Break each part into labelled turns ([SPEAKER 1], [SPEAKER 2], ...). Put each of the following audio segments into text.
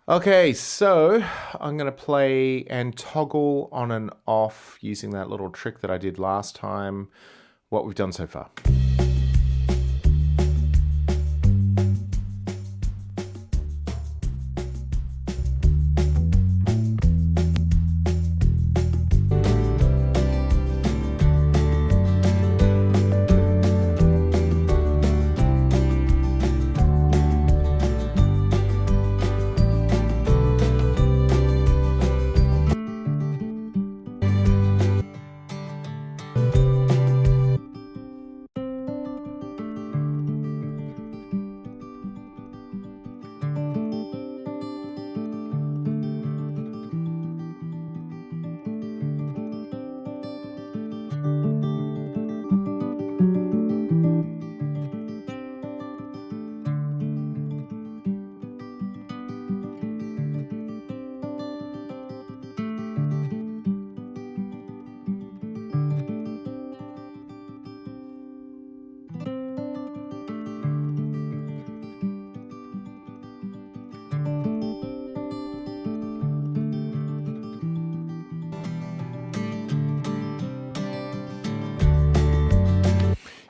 [SPEAKER 1] Okay, so I'm going to play and toggle on and off using that little trick that I did last time, what we've done so far.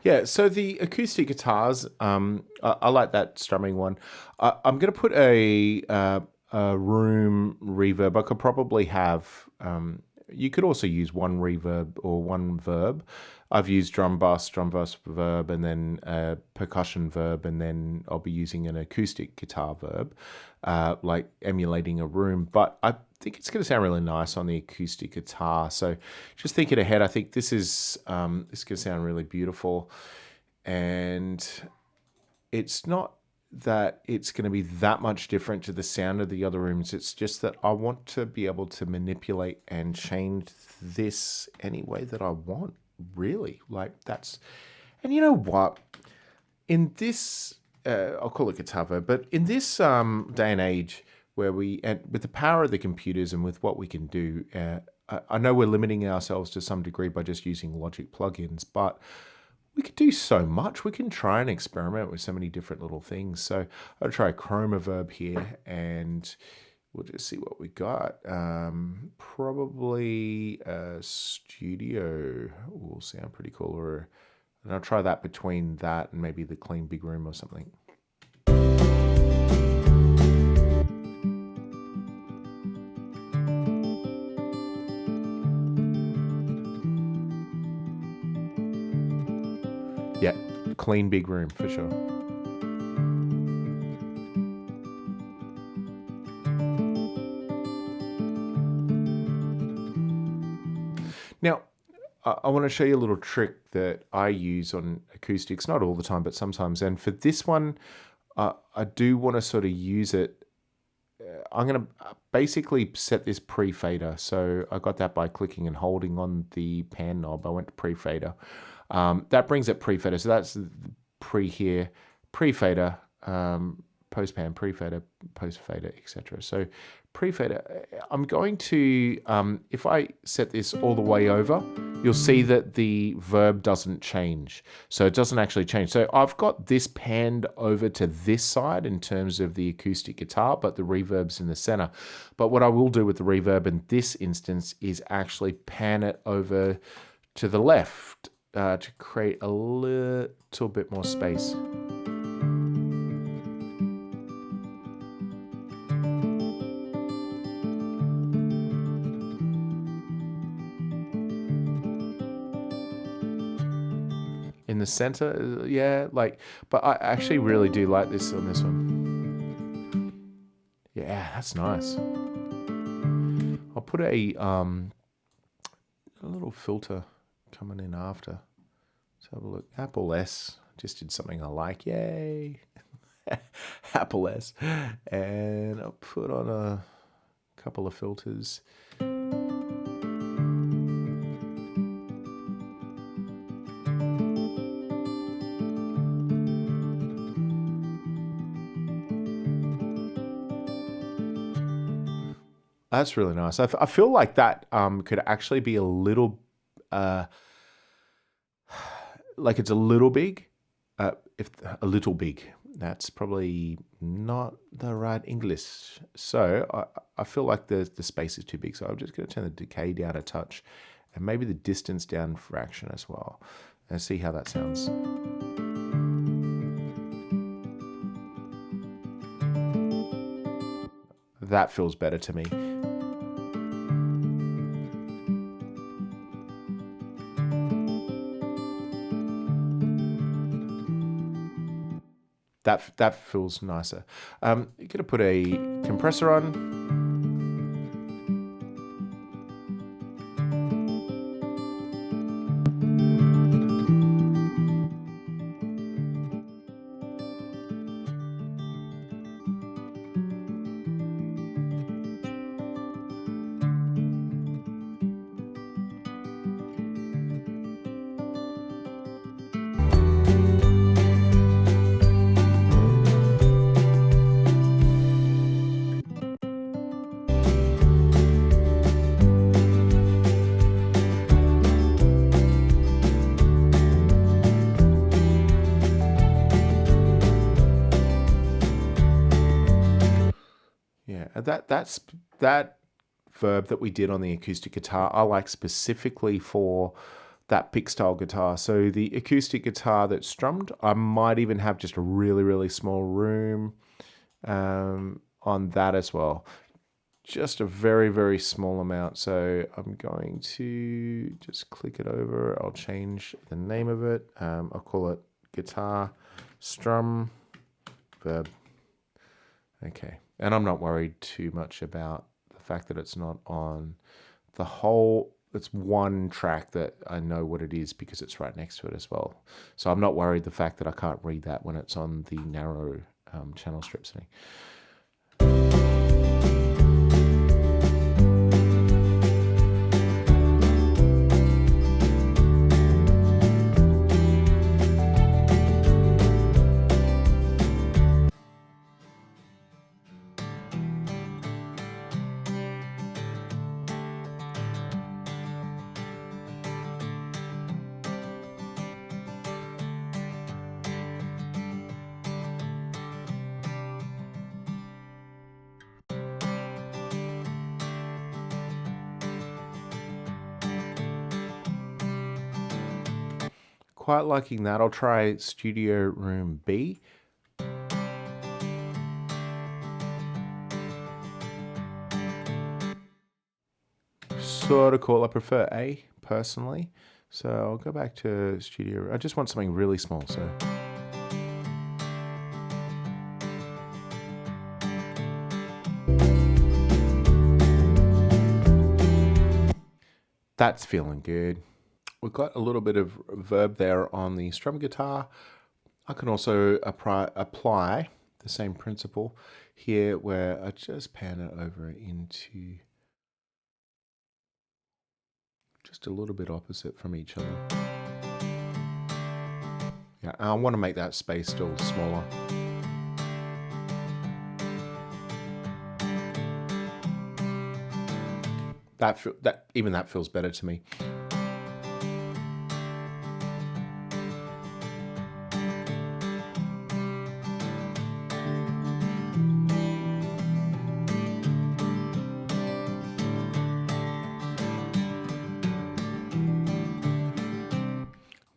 [SPEAKER 1] Yeah, so the acoustic guitars, I like that strumming one. I'm going to put a room reverb. I could probably have, you could also use one reverb or one verb. I've used drum bass verb, and then a percussion verb, and then I'll be using an acoustic guitar verb, like emulating a room. But I think it's going to sound really nice on the acoustic guitar. So just thinking ahead, I think this is this is going to sound really beautiful, and it's not that it's going to be that much different to the sound of the other rooms. It's just that I want to be able to manipulate and change this any way that I want, really. Like that's, and you know what? In this, I'll call it guitar verb, but in this day and age where and with the power of the computers and with what we can do, I know we're limiting ourselves to some degree by just using Logic plugins, but we could do so much. We can try and experiment with so many different little things. So I'll try a chroma verb here, and we'll just see what we got. Probably a studio will sound pretty cool, and I'll try that between that and maybe the clean big room or something. Yeah, clean big room for sure. Now, I want to show you a little trick that I use on acoustics, not all the time, but sometimes. And for this one, I do want to sort of use it. I'm going to basically set this pre-fader. So I got that by clicking and holding on the pan knob. I went to pre-fader. That brings it pre-fader. So that's pre here, pre-fader, post-pan, pre-fader, post-fader, etc. So pre-fader, I'm going to, if I set this all the way over, you'll see that the verb doesn't change. So it doesn't actually change. So I've got this panned over to this side in terms of the acoustic guitar, but the reverb's in the center. But what I will do with the reverb in this instance is actually pan it over to the left to create a little bit more space. In the center, yeah, like, but I actually really do like this on this one. Yeah, that's nice. I'll put a little filter coming in after. Let's have a look. Apple S. Just did something I like. Yay. Apple S. And I'll put on a couple of filters. That's really nice. I feel like that could actually be a little, like it's a little big. If a little big, that's probably not the right English. So I feel like the space is too big. So I'm just going to turn the decay down a touch and maybe the distance down a fraction as well, and see how that sounds. That feels better to me. That feels nicer. You're going to put a compressor on. Yeah, that verb that we did on the acoustic guitar, I like specifically for that pick style guitar. So the acoustic guitar that's strummed, I might even have just a really, really small room on that as well. Just a very, very small amount. So I'm going to just click it over. I'll change the name of it. I'll call it guitar strum verb. Okay. And I'm not worried too much about the fact that it's not on the whole. It's one track that I know what it is because it's right next to it as well. So I'm not worried the fact that I can't read that when it's on the narrow channel strip setting. Quite liking that. I'll try Studio Room B. Sort of cool. I prefer A personally. So I'll go back to Studio. I just want something really small. So that's feeling good. We've got a little bit of verb there on the strum guitar. I can also apply the same principle here where I just pan it over into just a little bit opposite from each other. Yeah, I want to make that space still smaller. Even that feels better to me.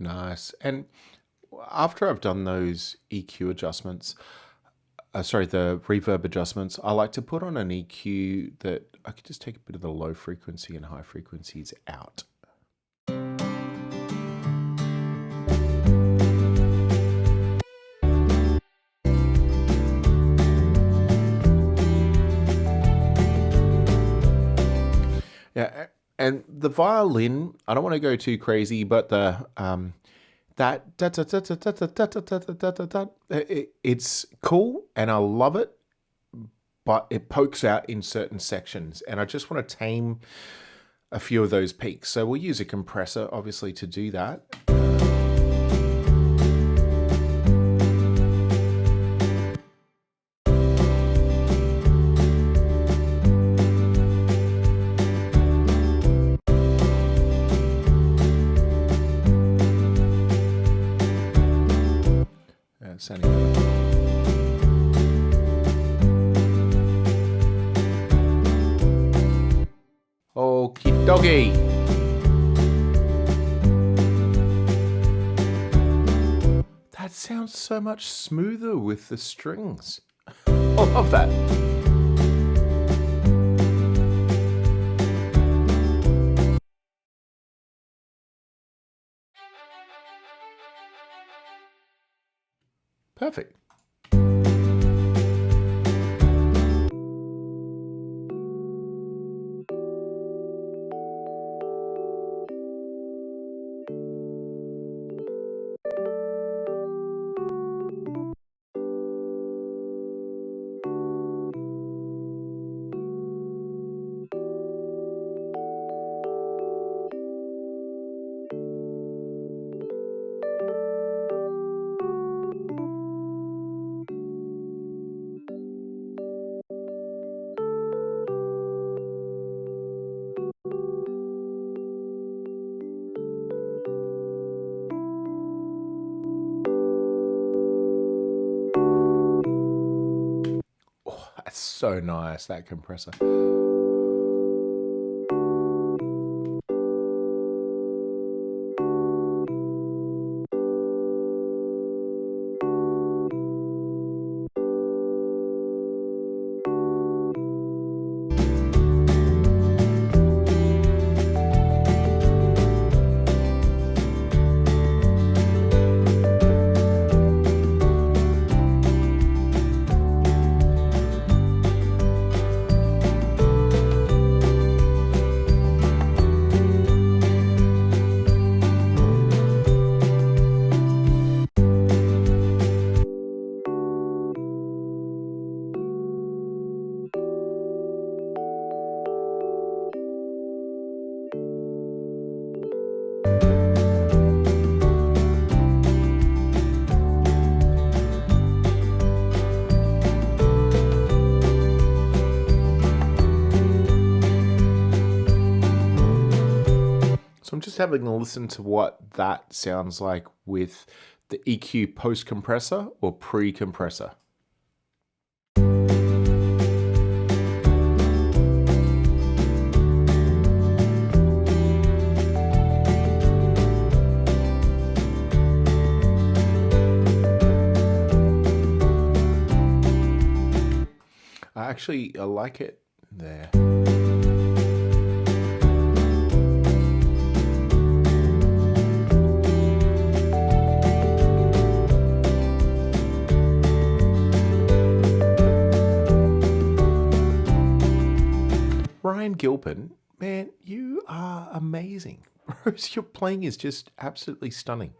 [SPEAKER 1] Nice. And after I've done those EQ adjustments, the reverb adjustments, I like to put on an EQ that I could just take a bit of the low frequency and high frequencies out. Yeah, and the violin, I don't want to go too crazy, but the it's cool and I love it, but it pokes out in certain sections, and I just want to tame a few of those peaks. So we'll use a compressor, obviously, to do that. Sounding better. Doggy. That sounds so much smoother with the strings. I love that. Perfect. Oh, that's so nice, that compressor. So I'm just having a listen to what that sounds like with the EQ post compressor or pre compressor. I like it there. Ryan Gilpin, man, you are amazing. Rose, your playing is just absolutely stunning.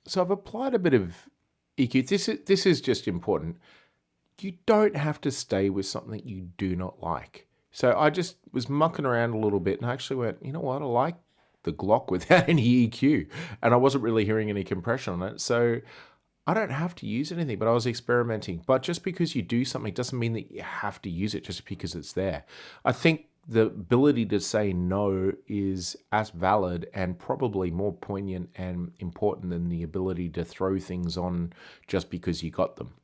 [SPEAKER 1] So I've applied a bit of EQ. This is just important. You don't have to stay with something you do not like. So I just was mucking around a little bit and I actually went, you know what, I like the Glock without any EQ. And I wasn't really hearing any compression on it. So I don't have to use anything, but I was experimenting. But just because you do something doesn't mean that you have to use it just because it's there. I think the ability to say no is as valid and probably more poignant and important than the ability to throw things on just because you got them.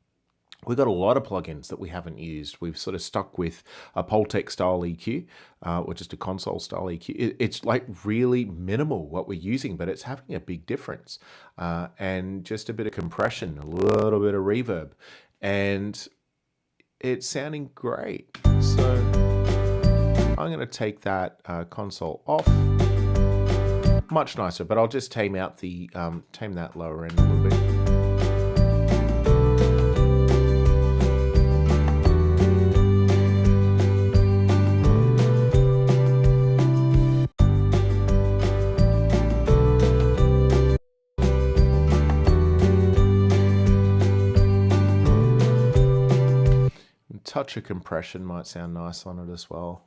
[SPEAKER 1] We've got a lot of plugins that we haven't used. We've sort of stuck with a Pultec style EQ, or just a console style EQ. It's like really minimal what we're using, but it's having a big difference. And just a bit of compression, a little bit of reverb, and it's sounding great. So I'm going to take that console off. Much nicer, but I'll just tame out the tame that lower end a little bit. Touch of compression might sound nice on it as well.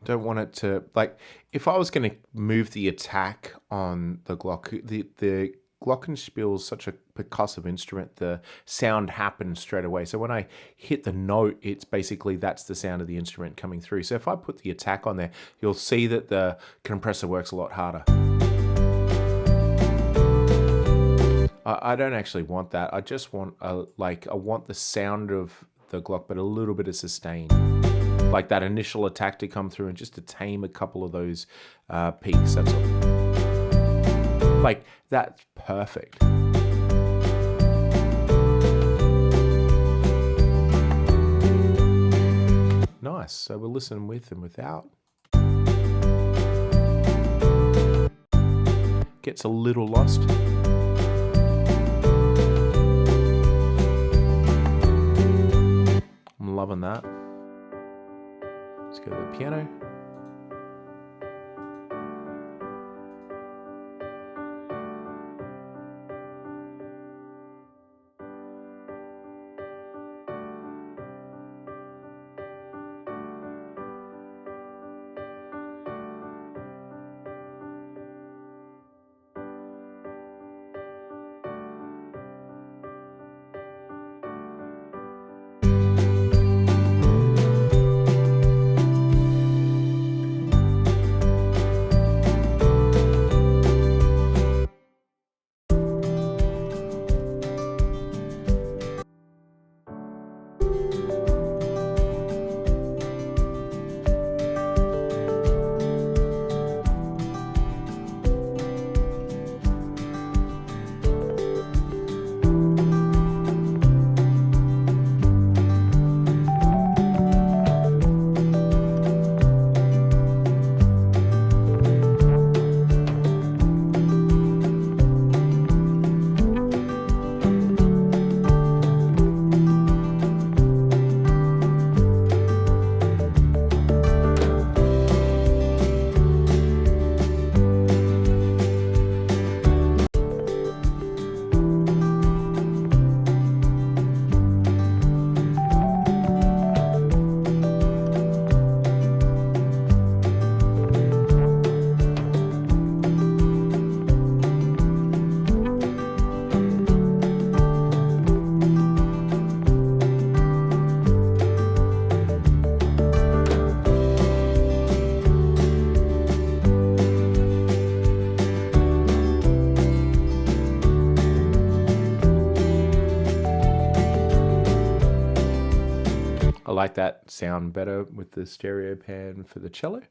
[SPEAKER 1] Don't want it to, like, if I was going to move the attack on the Glock, the Glockenspiel is such a percussive instrument, the sound happens straight away. So when I hit the note, it's basically, that's the sound of the instrument coming through. So if I put the attack on there, you'll see that the compressor works a lot harder. I don't actually want that. I just want I want the sound of the Glock, but a little bit of sustain. Like that initial attack to come through and just to tame a couple of those peaks, that's all. Like, that's perfect. Nice, so we'll listen with and without. Gets a little lost. I'm loving that. Let's go to the piano. I like that sound better with the stereo pan for the cello.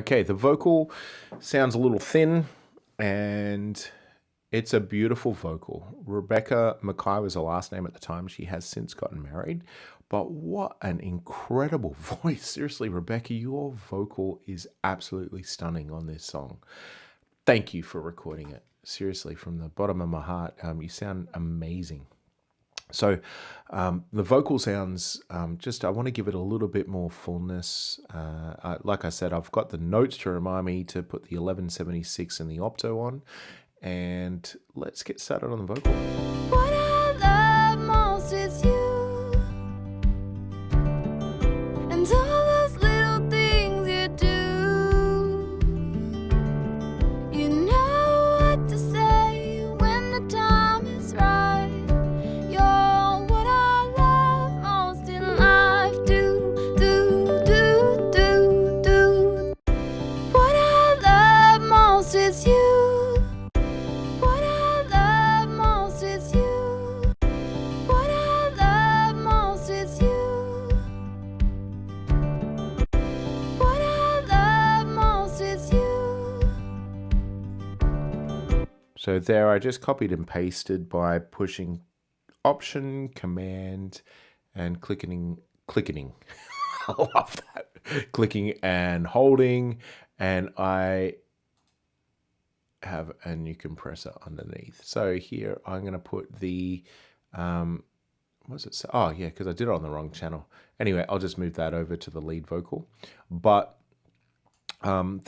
[SPEAKER 1] Okay, the vocal sounds a little thin, and it's a beautiful vocal. Rebecca Mackay was her last name at the time. She has since gotten married. But what an incredible voice. Seriously, Rebecca, your vocal is absolutely stunning on this song. Thank you for recording it. Seriously, from the bottom of my heart, you sound amazing. So the vocal sounds, I want to give it a little bit more fullness. Like I said, I've got the notes to remind me to put the 1176 and the opto on. And let's get started on the vocal.
[SPEAKER 2] What I love most is you, and all those little things you do. You know what to say when the time is right. You're what I love most in life. Do. What I love most is you. What I love most is you. What I love most is you. What I love most is you.
[SPEAKER 1] So there I just copied and pasted by pushing Option, Command, and clicking. I love that. Clicking and holding, and I have a new compressor underneath. So here I'm going to put the, what's it say? Oh yeah, because I did it on the wrong channel. Anyway, I'll just move that over to the lead vocal. But and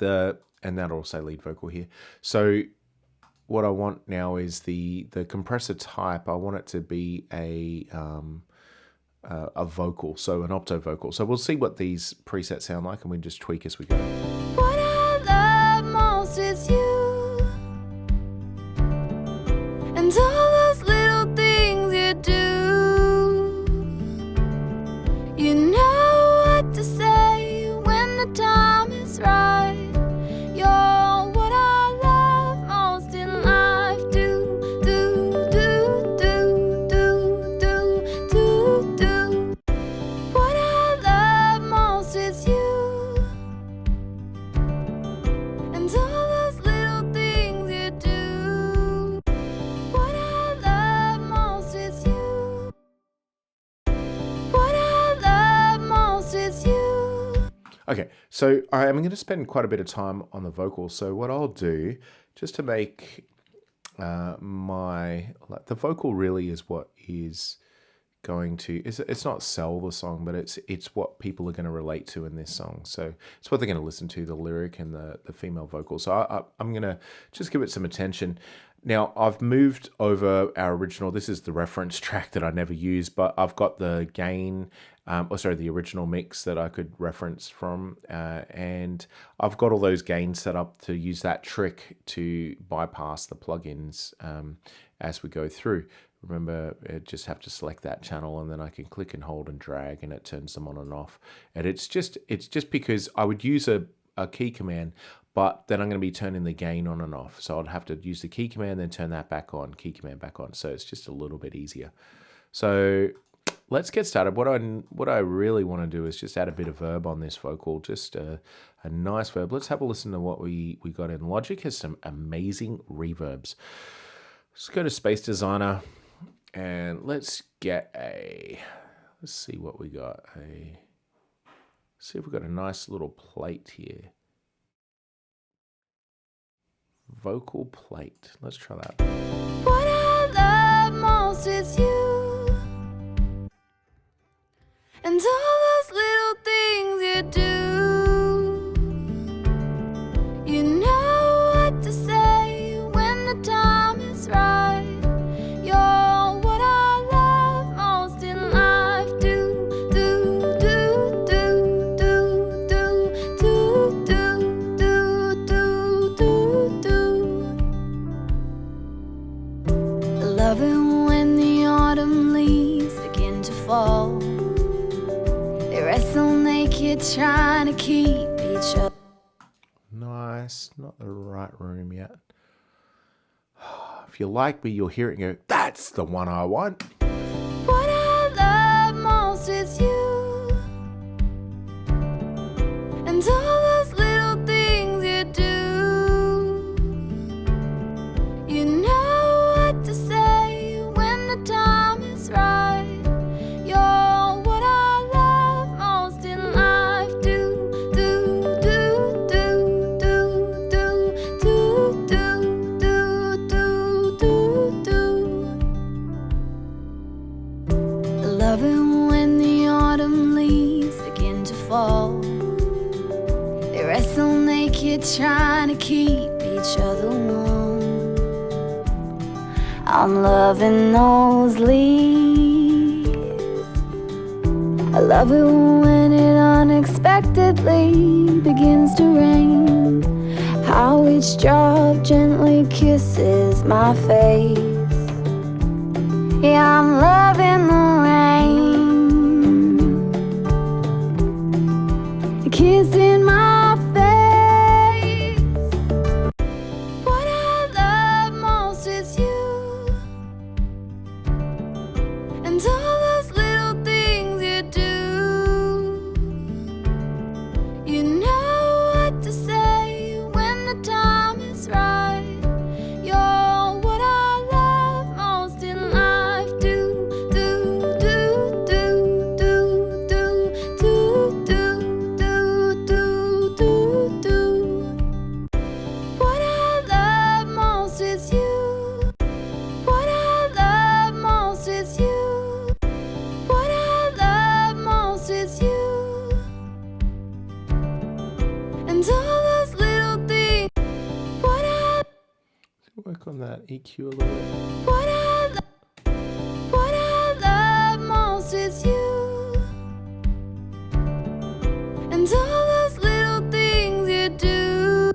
[SPEAKER 1] that'll say lead vocal here. So what I want now is the compressor type. I want it to be a vocal, so an opto vocal. So we'll see what these presets sound like, and we just tweak as we go.
[SPEAKER 2] What I love most is you, and all those little things you do. You know what to say when the time is right. You're what I love most in life. Do. What I love most is you, and all those little things you do. What I love most is you. What I love most is you.
[SPEAKER 1] Okay, so I'm going to spend quite a bit of time on the vocal. So what I'll do, just to make the vocal really is what is going to, it's not sell the song, but it's what people are going to relate to in this song. So it's what they're going to listen to, the lyric and the female vocal. So I'm going to just give it some attention. Now, I've moved over our original. This is the reference track that I never use, but I've got the gain, the original mix that I could reference from. And I've got all those gains set up to use that trick to bypass the plugins as we go through. Remember, I just have to select that channel, and then I can click and hold and drag, and it turns them on and off. And it's just because I would use a key command, but then I'm going to be turning the gain on and off. So I'd have to use the key command, then turn that back on, key command back on. So it's just a little bit easier. So let's get started. What I really want to do is just add a bit of verb on this vocal, just a nice verb. Let's have a listen to what we got in. Logic has some amazing reverbs. Let's go to Space Designer, and let's see what we got. See if we've got a nice little plate here. Vocal plate. Let's try that.
[SPEAKER 2] What I love most is you, and all those little things you do. You know what to say when the time is right. You're what I love most in life. I love it when the autumn leaves begin to fall. They wrestle naked, trying to keep each other.
[SPEAKER 1] Nice. Not the right room yet. If you like me, you'll hear it and go, that's the one I want.
[SPEAKER 2] What I love most is you, and all those little things keep each other warm. I'm loving those leaves. I love it when it unexpectedly begins to rain. How each drop gently kisses my face. Yeah, I'm loving the rain kissing my face. What I love most is you, and all those little things you do. You know what to say when the time is right. You're what I love most in life. Do, do, do, do, do, do, do, do, do, do, do, do. What I love most is you. What I love most is you. What I love most is you. And all those little things. What I
[SPEAKER 1] Work on that EQ a little bit.
[SPEAKER 2] What I love most is you, and all those little things you do.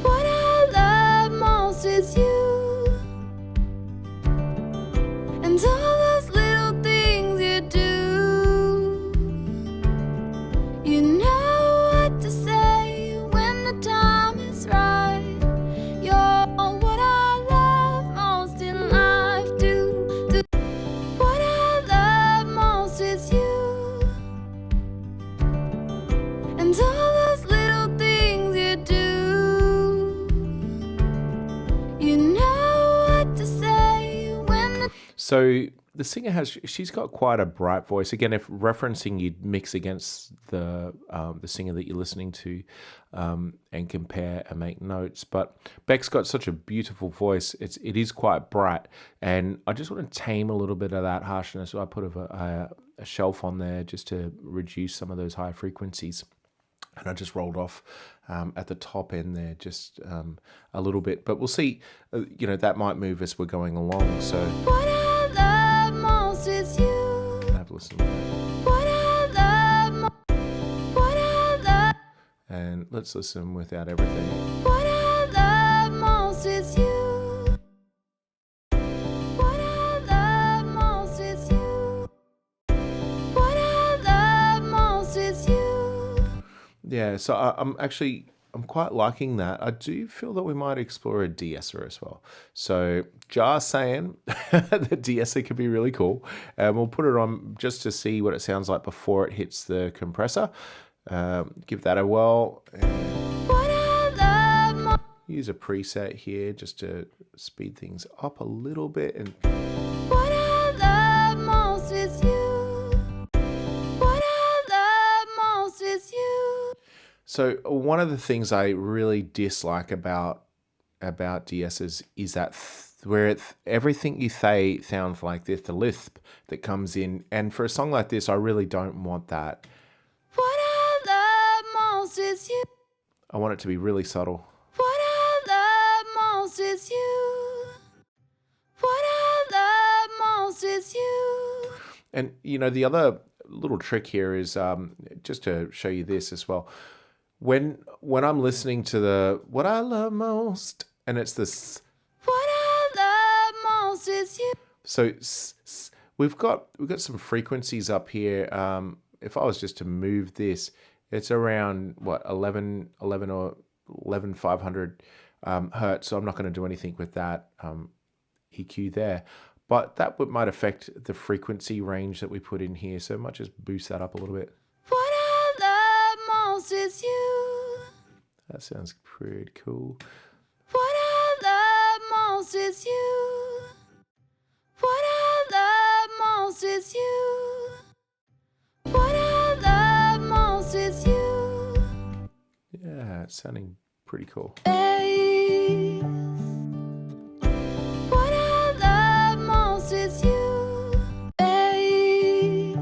[SPEAKER 2] What I love most is you, and all those little things you do. You know what to say when the time is right. You're what I love most in life. Do, do. What I love most is you, and all those little things you do. You know what to say when the
[SPEAKER 1] So the singer she's got quite a bright voice. Again, if referencing, you'd mix against the singer that you're listening to and compare and make notes. But Beck's got such a beautiful voice. It is quite bright, and I just want to tame a little bit of that harshness. So I put a shelf on there just to reduce some of those high frequencies. And I just rolled off at the top end there just a little bit. But we'll see, that might move as we're going along. So
[SPEAKER 2] What I love most is you.
[SPEAKER 1] have a listen to that.
[SPEAKER 2] What I love what I love.
[SPEAKER 1] And let's listen without everything.
[SPEAKER 2] What I love most is you. What I love most is you. What I love most is you.
[SPEAKER 1] Yeah, so I'm quite liking that. I do feel that we might explore a de-esser as well. So just saying the de-esser could be really cool. And we'll put it on just to see what it sounds like before it hits the compressor. Give that a whirl.
[SPEAKER 2] What I love most.
[SPEAKER 1] Use a preset here just to speed things up a little bit. And
[SPEAKER 2] What I love most is you. What I love most is you.
[SPEAKER 1] so one of the things I really dislike about de-essers is that everything you say sounds like this, the lisp that comes in. And for a song like this, I really don't want that.
[SPEAKER 2] What I love most is you.
[SPEAKER 1] I want it to be really subtle.
[SPEAKER 2] What I love most is you. What I love most is you.
[SPEAKER 1] And the other little trick here is just to show you this as well. When I'm listening to the what I love most, and it's this.
[SPEAKER 2] What I love most is you.
[SPEAKER 1] So we've got some frequencies up here. If I was just to move this, it's around 11 or 11,500 hertz. So I'm not going to do anything with that EQ there. But that might affect the frequency range that we put in here. So I might just boost that up a little bit.
[SPEAKER 2] What I love most is you.
[SPEAKER 1] That sounds pretty cool.
[SPEAKER 2] What I love most is you. What I love most is you. What I love most is you.
[SPEAKER 1] Yeah, it's sounding pretty cool.
[SPEAKER 2] Babe. What I love most is you. Babe.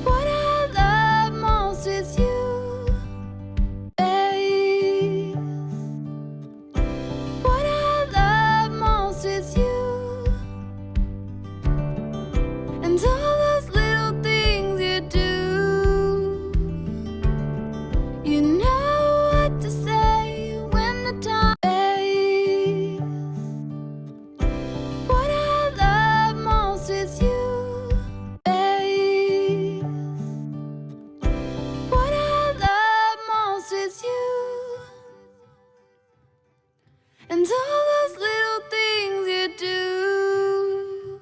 [SPEAKER 2] What I love most is you. Babe. is you, and all those little things you do.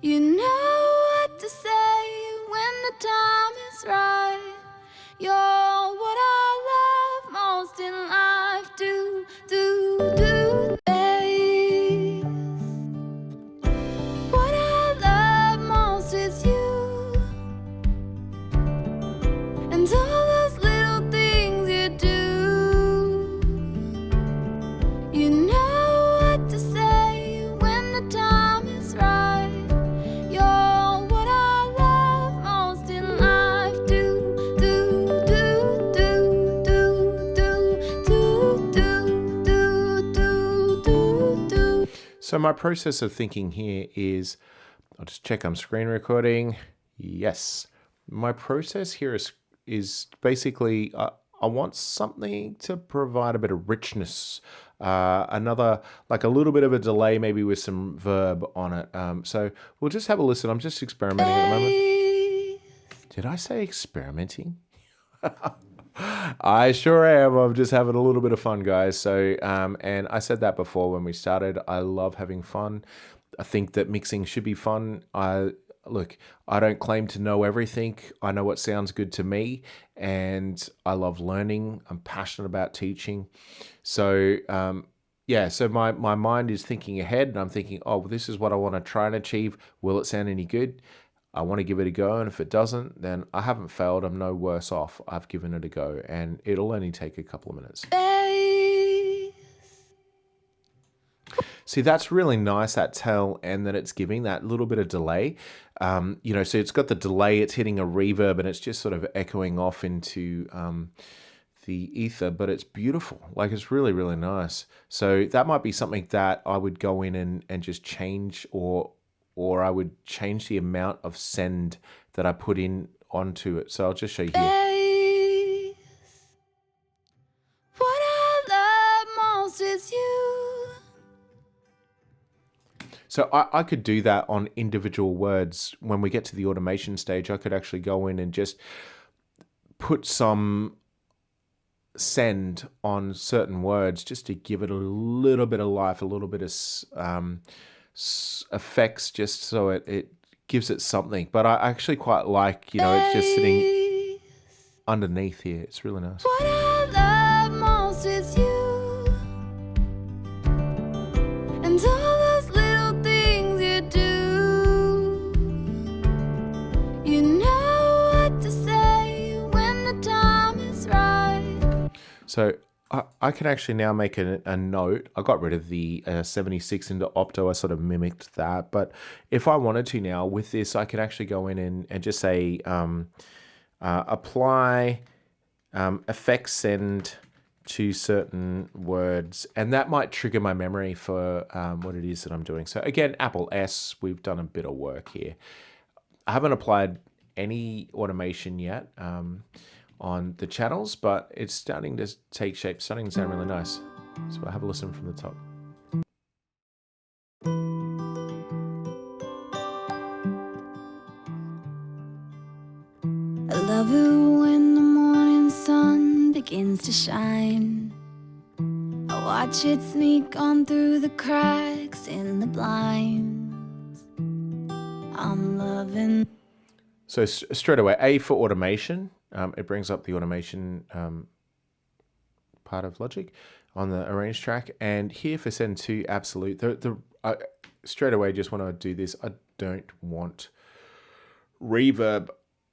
[SPEAKER 2] You know what to say when the time is right. You're what I love most in life. Babe. What I love most is you, and all those little things you do. You know what to say when the time is right. You're what I love most in life.
[SPEAKER 1] So my process of thinking here is, I'll just check I'm screen recording. Yes. My process here is basically, I want something to provide a bit of richness. Another, like a little bit of a delay, maybe with some verb on it. So we'll just have a listen. I'm just experimenting at the moment. Did I say experimenting? I sure am. I'm just having a little bit of fun, guys. So, and I said that before when we started. I love having fun. I think that mixing should be fun. Look, I don't claim to know everything. I know what sounds good to me, and I love learning. I'm passionate about teaching. So, yeah, so my mind is thinking ahead, and I'm thinking, oh, well, this is what I want to try and achieve. Will it sound any good? I want to give it a go, and if it doesn't, then I haven't failed. I'm no worse off. I've given it a go, and it'll only take a couple of minutes. See, that's really nice, that tail end that it's giving, that little bit of delay. You know, so it's got the delay, it's hitting a reverb, and it's just sort of echoing off into the ether, but it's beautiful. Like, it's really, really nice. So that might be something that I would go in and just change, or I would change the amount of send that I put in onto it. So I'll just show you here.
[SPEAKER 2] What I love most is you.
[SPEAKER 1] So I could do that on individual words. When we get to the automation stage, I could actually go in and just put some send on certain words just to give it a little bit of life, a little bit of effects, just so it gives it something. But I actually quite like, you know, it's just sitting underneath here. It's really nice.
[SPEAKER 2] What I love most is you, and all those little things you do. You know what to say when the time is right.
[SPEAKER 1] So I can actually now make a note. I got rid of the 76 into Opto. I sort of mimicked that. But if I wanted to now with this, I could actually go in and just say apply effects send to certain words. And that might trigger my memory for what it is that I'm doing. So again, Apple S, we've done a bit of work here. I haven't applied any automation yet on the channels, but it's starting to take shape, starting to sound really nice. So I'll have a listen from the top.
[SPEAKER 2] I love it when the morning sun begins to shine. I watch it sneak on through the cracks in the blinds. I'm loving.
[SPEAKER 1] So straight away, A for automation. It brings up the automation part of Logic on the arrange track. And here for send to absolute, straight away just want to do this. I don't want reverb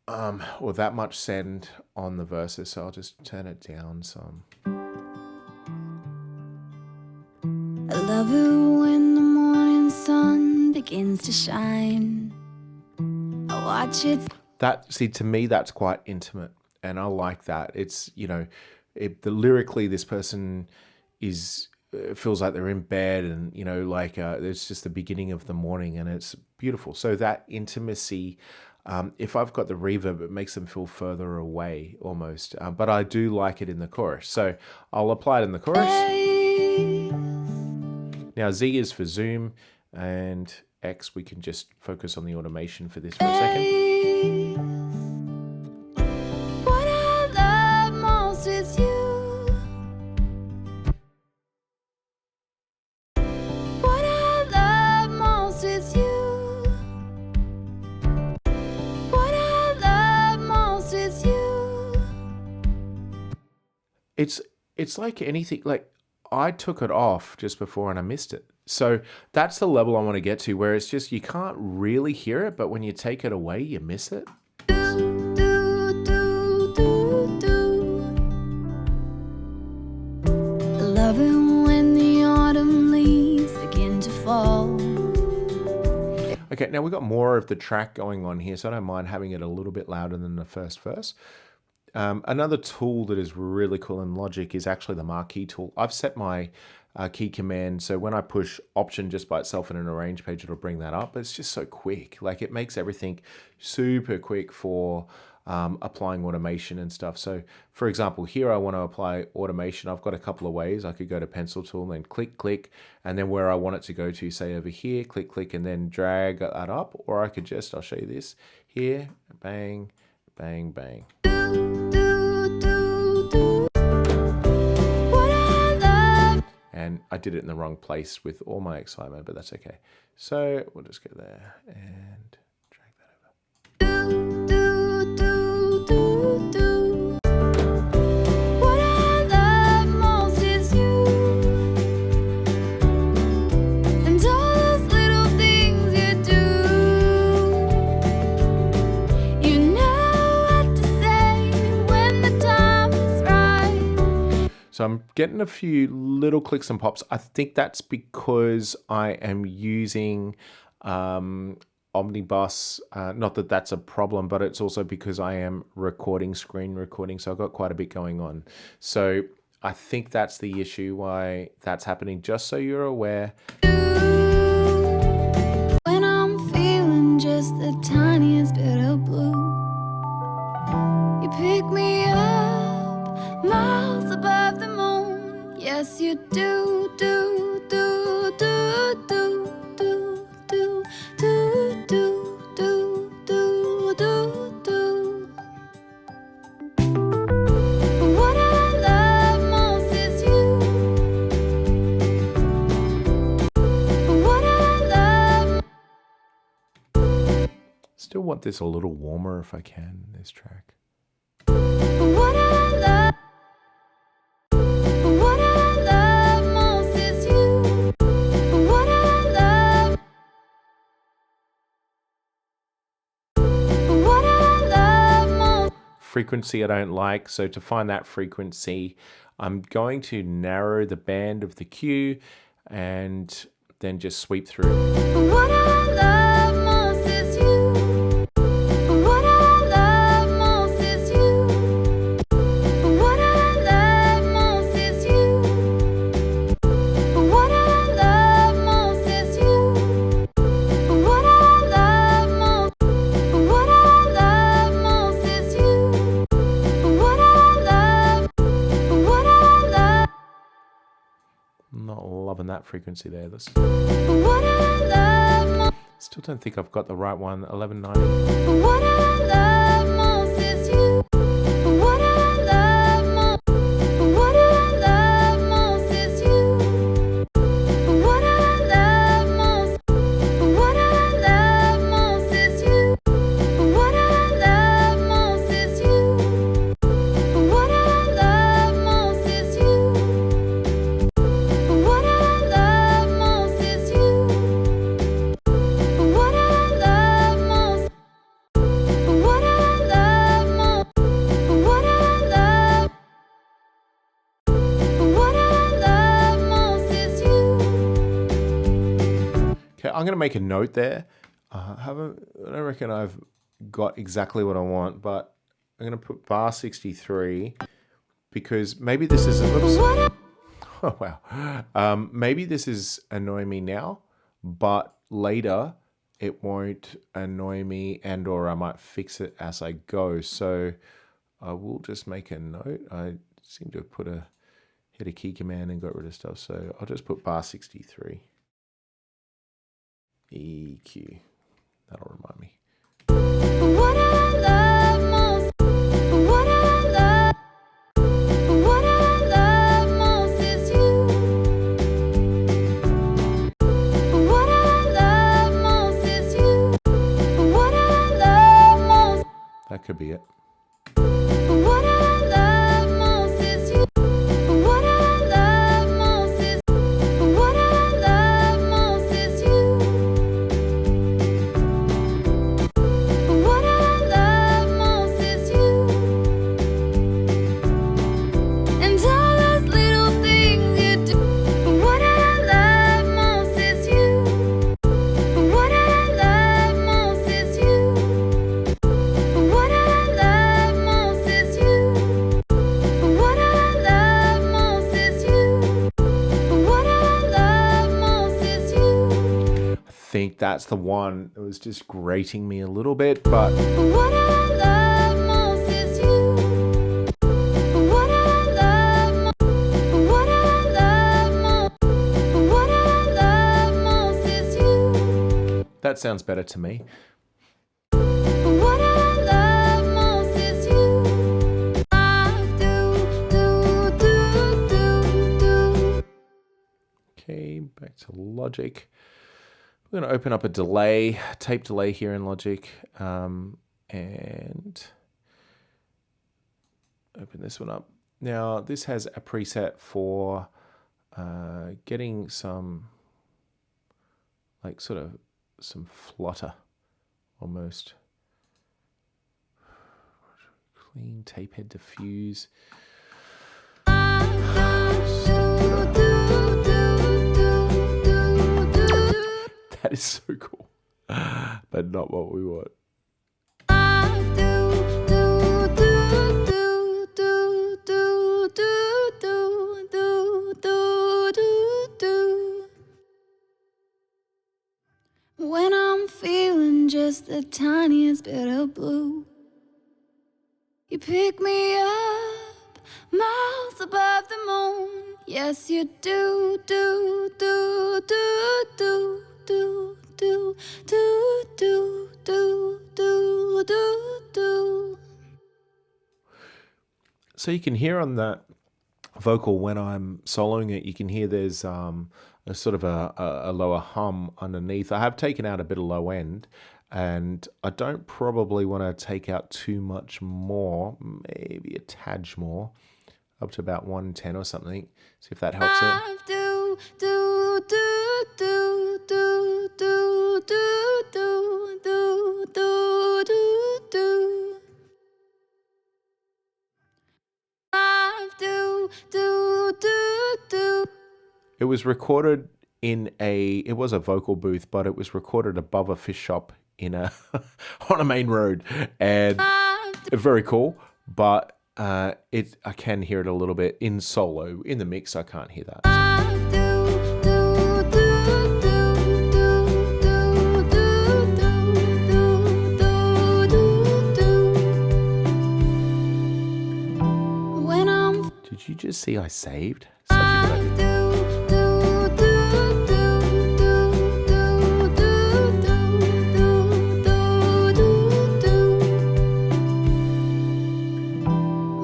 [SPEAKER 1] or that much send on the verses, so I'll just turn it down some.
[SPEAKER 2] I love it when the morning sun begins to shine. I watch it.
[SPEAKER 1] See, to me, that's quite intimate, and I like that. It's, you know, lyrically, this person feels like they're in bed, and, you know, like it's just the beginning of the morning, and it's beautiful. So that intimacy, if I've got the reverb, it makes them feel further away almost. But I do like it in the chorus, so I'll apply it in the chorus. Now Z is for zoom, and X, we can just focus on the automation for this for a second.
[SPEAKER 2] What I love most
[SPEAKER 1] it's like anything. Like I took it off just before and I missed it. So that's the level I want to get to, where it's just you can't really hear it, but when you take it away, you miss it.
[SPEAKER 2] Do, do, do, do, do. I love it when the autumn leaves begin to fall.
[SPEAKER 1] Okay, now we've got more of the track going on here, so I don't mind having it a little bit louder than the first verse. Another tool that is really cool in Logic is actually the marquee tool. I've set my key command, so when I push Option just by itself in an arrange page, it'll bring that up. It's just so quick. Like it makes everything super quick for applying automation and stuff. So for example, here I want to apply automation. I've got a couple of ways. I could go to pencil tool and click, click, and then where I want it to go to, say over here, click, click, and then drag that up. Or I could just, I'll show you this here, bang, bang, bang. And I did it in the wrong place with all my excitement, but that's okay. So we'll just go there and drag that over.
[SPEAKER 2] What I love most is you, and all those little things you do. You know what to say when the time is right.
[SPEAKER 1] So I'm getting a few little clicks and pops. I think that's because I am using Omnibus. Not that that's a problem, but it's also because I am recording, screen recording. So I've got quite a bit going on. So I think that's the issue why that's happening, just so you're aware.
[SPEAKER 2] When I'm feeling just the tiniest bit of blue, you pick me up miles above the moon. Yes, you do, do, do, do, do, do, do, do, do, do, do, do, do. What I love most is you. What I love.
[SPEAKER 1] Still want this a little warmer if I can, this track.
[SPEAKER 2] What I love. What I love most is you. What I love. What I love most.
[SPEAKER 1] Frequency I don't like, so to find that frequency, I'm going to narrow the band of the cue and then just sweep through.
[SPEAKER 2] What I love most is you. What I love most is you. What I love most is you. What I love most is you. What I love most. What I love most is you. What I love. What I love.
[SPEAKER 1] I'm not loving that frequency there. This
[SPEAKER 2] What I love most.
[SPEAKER 1] still don't think I've got the right one. 1190.
[SPEAKER 2] What I love most is you. What I love most. What I love most is you. What I love most. What I love most is you. What I love most is you. What I love most is you. What I love most is you. What I love most. What I love most. What I love. What I love most is you.
[SPEAKER 1] Okay, I'm going to make a note there. I don't reckon I've got exactly what I want, but I'm going to put bar 63 because maybe this is oops. Oh wow. Maybe this is annoying me now, but later it won't annoy me, and or I might fix it as I go. So I will just make a note. I seem to have hit a key command and got rid of stuff. So I'll just put bar 63. EQ. That'll remind me.
[SPEAKER 2] What I love most. What I love. What I love most is you. What I love most is you. What I love most.
[SPEAKER 1] That could be it.
[SPEAKER 2] What I love most is you.
[SPEAKER 1] think that's the one that was just grating me a little bit, but
[SPEAKER 2] What I love most is you. What I love what I love what I love most is you.
[SPEAKER 1] that sounds better to me.
[SPEAKER 2] What I love most is you. Do.
[SPEAKER 1] Okay, back to Logic. We're going to open up a delay, tape delay here in Logic, and open this one up. Now, this has a preset for getting some, like, sort of some flutter almost. Clean tape head diffuse. That is so cool, but not what we want.
[SPEAKER 2] When I'm feeling just the tiniest bit of blue, you pick me up miles above the moon. Yes, you do.
[SPEAKER 1] So you can hear on that vocal when I'm soloing it, you can hear there's a sort of a lower hum underneath. I have taken out a bit of low end, and I don't probably want to take out too much more, maybe a tad more, up to about 110 or something. See if that helps it. It was recorded it was a vocal booth, but it was recorded above a fish shop in a on a main road, and very cool. But I can hear it a little bit in solo. In the mix, I can't hear that. Did you just see I saved? Such a good idea.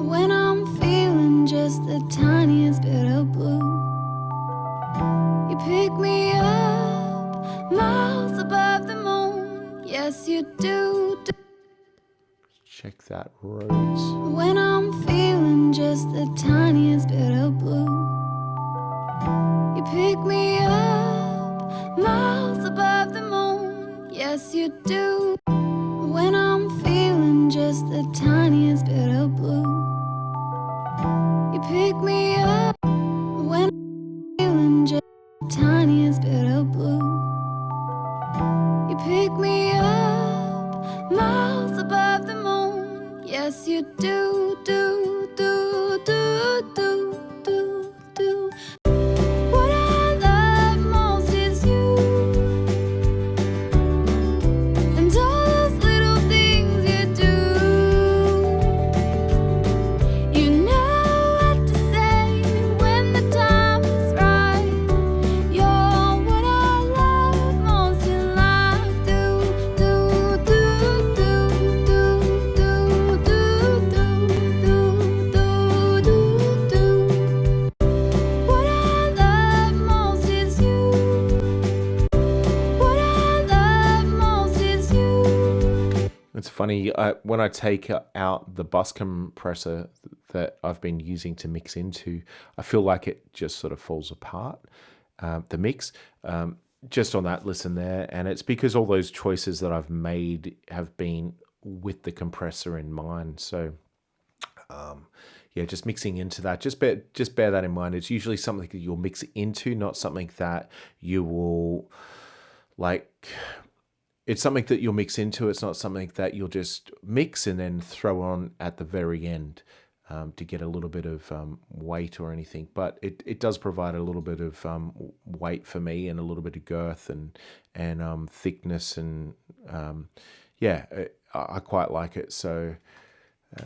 [SPEAKER 2] When I'm feeling just the tiniest bit of blue, you pick me up miles above the moon. Yes, you do.
[SPEAKER 1] Check that, Rhodes.
[SPEAKER 2] When I'm feeling just the tiniest bit of blue, you pick me up miles above the moon. Yes, you do. When I'm feeling just the tiniest bit of blue, you pick me up. When I'm feeling just the tiniest bit of blue, you pick me up miles above the moon. Yes, you do. What I love most is you, and all those little things you do. You know what to say when the time is right. You're what I love most in life. What I love most is you. What I love most is you.
[SPEAKER 1] It's funny, when I take out the bus compressor that I've been using to mix into, I feel like it just sort of falls apart, the mix, just on that listen there. And it's because all those choices that I've made have been with the compressor in mind. So, yeah, just mixing into that. Just bear that in mind. It's usually something that you'll mix into, not something that you will, like, it's something that you'll mix into. It's not something that you'll just mix and then throw on at the very end. to get a little bit of weight or anything, but it does provide a little bit of weight for me and a little bit of girth and thickness, and yeah, I quite like it. So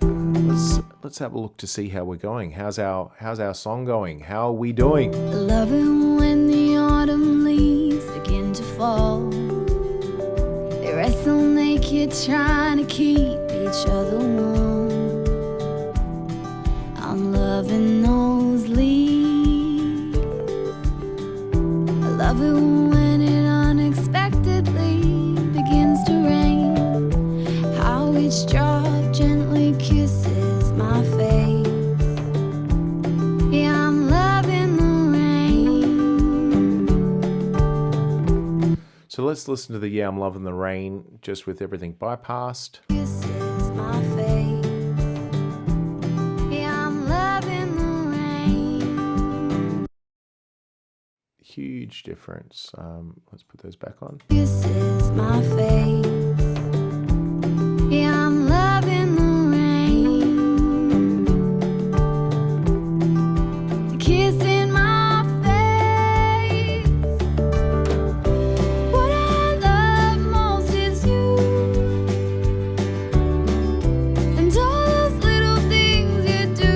[SPEAKER 1] let's have a look to see how we're going. How's our song going? How are we doing?
[SPEAKER 2] I love it when the autumn leaves begin to fall. They wrestle naked, trying to keep each other warm. I'm loving those leaves. I love it when it unexpectedly begins to rain. How each drop gently kisses my face. Yeah, I'm loving the rain.
[SPEAKER 1] So let's listen to the Yeah, I'm Loving the Rain, just with everything bypassed.
[SPEAKER 2] Kisses my face. Yeah, I'm loving the rain.
[SPEAKER 1] Huge difference. Let's put those back on.
[SPEAKER 2] Kisses my face. Yeah, I'm loving the rain. The kiss in my face. What I love most is you, and all those little things you do.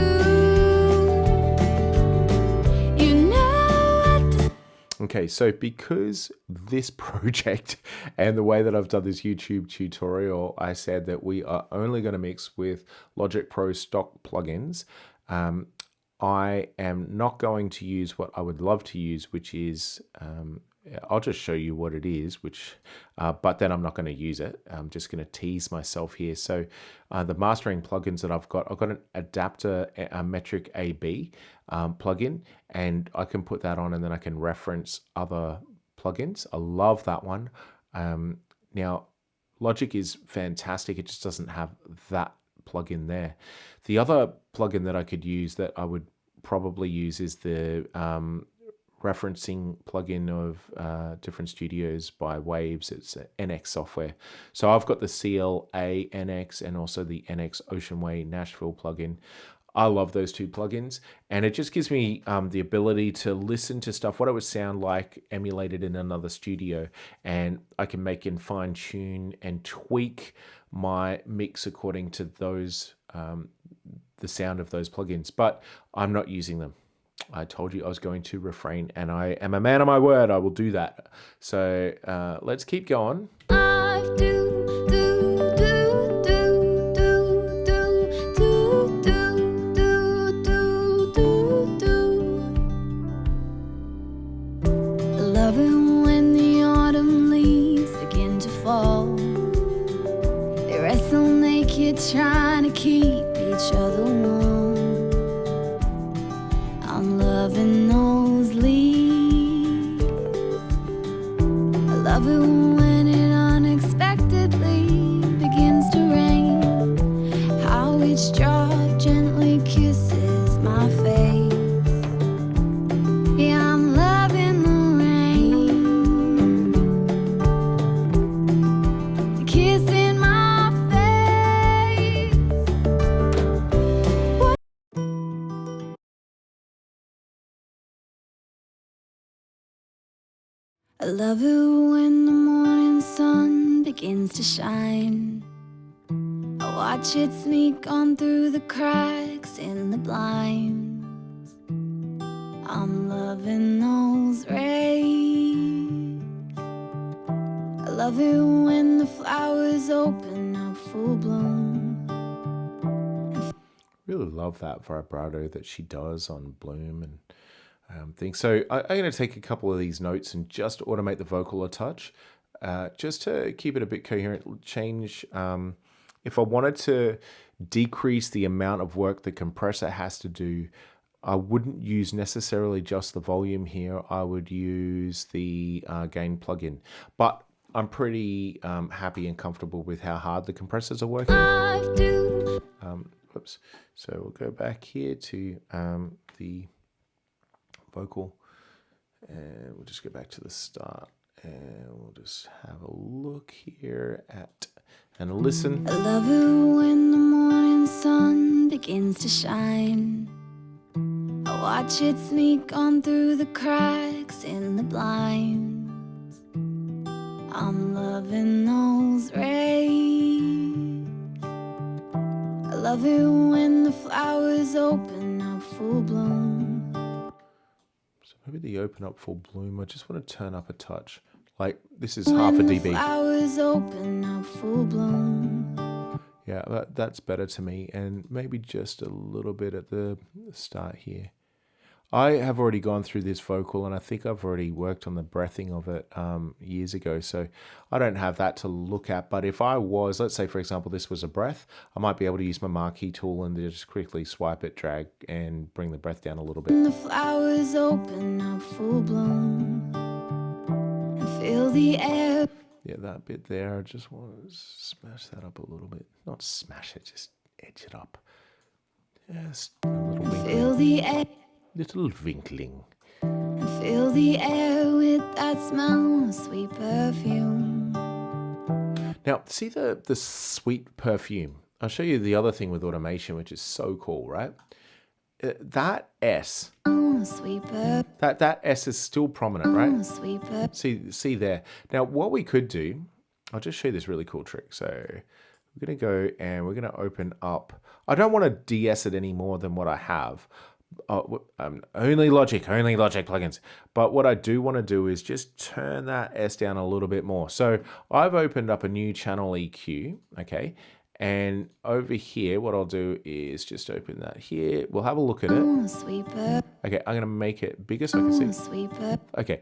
[SPEAKER 2] You know what to.
[SPEAKER 1] Okay, so because this project and the way that I've done this YouTube tutorial, I said that we are only going to mix with Logic Pro stock plugins. I am not going to use what I would love to use, which is, I'll just show you what it is, but then I'm not going to use it. I'm just going to tease myself here. So the mastering plugins that I've got an adapter, a metric AB plugin, and I can put that on and then I can reference other plugins. I love that one. Now, Logic is fantastic. It just doesn't have that plugin there. The other plugin that I could use that I would probably use is the referencing plugin of different studios by Waves. It's NX software. So I've got the CLA NX and also the NX Ocean Way Nashville plugin. I love those two plugins, and it just gives me the ability to listen to stuff, what it would sound like emulated in another studio, and I can make and fine tune and tweak my mix according to those the sound of those plugins. But I'm not using them. I told you I was going to refrain, and I am a man of my word. I will do that. So let's keep going.
[SPEAKER 2] Life do do do do do do do do do do do. I love it when the autumn leaves begin to fall. They wrestle naked, trying to keep each other warm. I'm loving those leaves. I love it when it unexpectedly begins to rain. How each drop gently kisses my face. Yeah, I'm loving the rain. The kiss in my face. I love it when the morning sun begins to shine. I watch it sneak on through the cracks in the blinds. I'm loving those rays. I love it when the flowers open up full bloom.
[SPEAKER 1] Really love that vibrato that she does on Bloom and things. So I'm going to take a couple of these notes and just automate the vocal a touch, just to keep it a bit coherent. Change, if I wanted to decrease the amount of work the compressor has to do, I wouldn't use necessarily just the volume here. I would use the gain plugin. But I'm pretty happy and comfortable with how hard the compressors are working. Whoops. So we'll go back here to the vocal, and we'll just go back to the start, and we'll just have a look here at and listen.
[SPEAKER 2] I love it when the morning sun begins to shine. I watch it sneak on through the cracks in the blinds. I'm loving those rays. I love it when the flowers open up full bloom.
[SPEAKER 1] So maybe the open up full bloom, I just want to turn up a touch. Like, this is half a dB.
[SPEAKER 2] Flowers open up full bloom.
[SPEAKER 1] Yeah, that's better to me. And maybe just a little bit at the start here. I have already gone through this vocal, and I think I've already worked on the breathing of it years ago, so I don't have that to look at. But if I was, let's say, for example, this was a breath, I might be able to use my marquee tool and just quickly swipe it, drag, and bring the breath down a little bit.
[SPEAKER 2] The flowers open up full bloom and fill the air.
[SPEAKER 1] Yeah, that bit there, I just want to smash that up a little bit. Not smash it, just edge it up. Just a little winkling.
[SPEAKER 2] Fill the air.
[SPEAKER 1] Little winkling.
[SPEAKER 2] And fill the air with that smell of sweet perfume.
[SPEAKER 1] Now, see the sweet perfume? I'll show you the other thing with automation, which is so cool, right? That S, that S is still prominent, right? See there. Now, what we could do, I'll just show you this really cool trick. So we're going to go and we're going to open up. I don't want to de-S it any more than what I have. Only Logic plugins. But what I do want to do is just turn that S down a little bit more. So I've opened up a new channel EQ, okay? And over here, what I'll do is just open that here. We'll have a look at it. Okay, I'm going to make it bigger so I can see. Okay,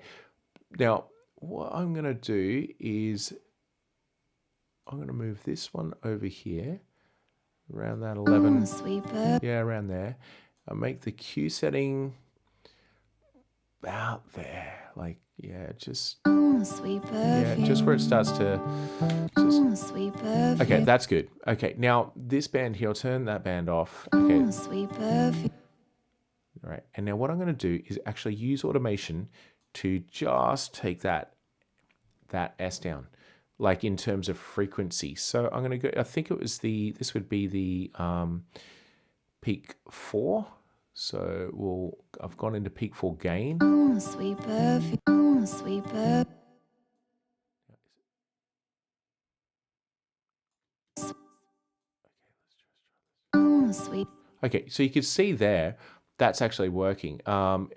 [SPEAKER 1] now what I'm going to do is I'm going to move this one over here, around that 11. Yeah, around there. I'll make the Q setting about there. Like, yeah, just where it starts to okay, that's good. Okay, now this band here, I'll turn that band off. Okay. All right, and now what I'm going to do is actually use automation to just take that S down, like in terms of frequency. So I'm going to go, I think it was this would be the peak 4. So I've gone into peak 4 gain. Okay, so you can see there, that's actually working. Now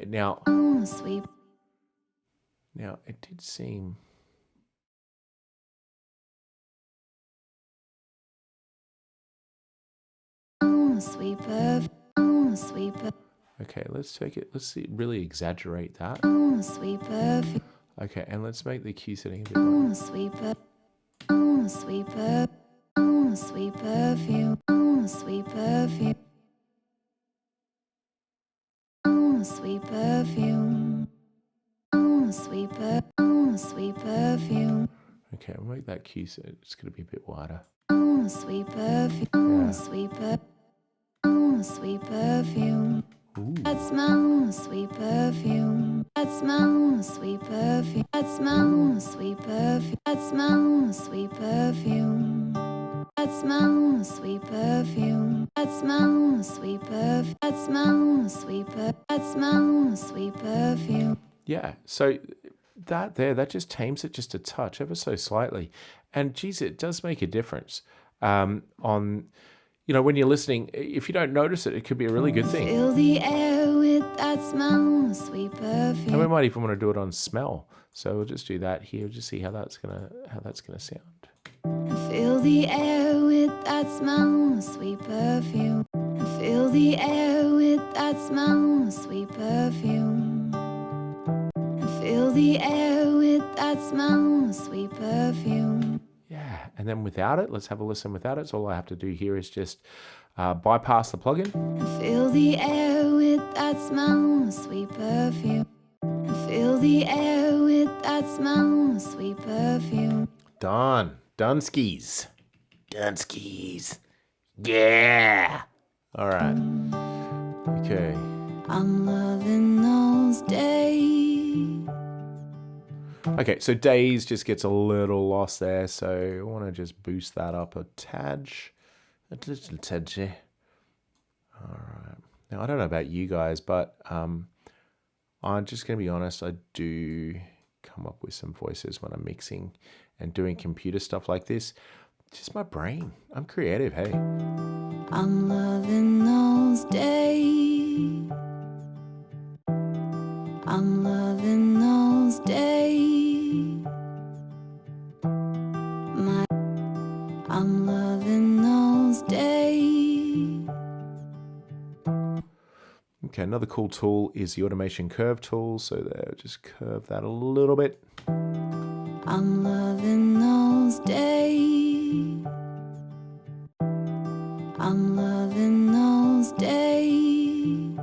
[SPEAKER 1] it did seem. Okay, let's take it. Let's see, really exaggerate that. Okay, and let's make the Q setting a bit more.
[SPEAKER 2] Sweet perfume. Sweet perfume. Sweet perfume. Sweet perfume. Sweet perfume.
[SPEAKER 1] Okay, we'll make that Q set. It's going to be a bit wider.
[SPEAKER 2] Sweet perfume. Yeah. Sweet perfume. Sweet perfume.
[SPEAKER 1] Ooh.
[SPEAKER 2] That smells sweet perfume. That smells sweet perfume. That smells sweet perfume. That smells sweet perfume. That smells sweet perfume. That smells sweet perfume. That smells sweet perfume. That smells sweet perfume.
[SPEAKER 1] Yeah, so that just tames it just a touch, ever so slightly, and geez, it does make a difference. On, you know, when you're listening, if you don't notice it, it could be a really good thing.
[SPEAKER 2] Fill the air with that smell, sweet perfume.
[SPEAKER 1] And we might even want to do it on smell. So we'll just do that here. Just see how that's gonna sound.
[SPEAKER 2] Fill the air with that smell, sweet perfume. Fill the air with that smell, sweet perfume. Fill the air with that smell, sweet perfume.
[SPEAKER 1] Yeah, and then without it, let's have a listen without it. So all I have to do here is just bypass the plugin.
[SPEAKER 2] Fill the air with that smell, sweet perfume. Fill the air with that smell, sweet perfume.
[SPEAKER 1] Done. Dunskies. Dunskies. Yeah. All right. Okay.
[SPEAKER 2] I'm loving those days
[SPEAKER 1] Okay, so days just gets a little lost there, so I want to just boost that up a tad. A little tad. All right. Now, I don't know about you guys, but I'm just going to be honest, I do come up with some voices when I'm mixing and doing computer stuff like this. Just my brain. I'm creative, hey.
[SPEAKER 2] I'm loving those days. I'm loving those days. I'm loving those days.
[SPEAKER 1] Okay, another cool tool is the automation curve tool. So there, just curve that a little bit.
[SPEAKER 2] I'm loving those days. I'm loving those days.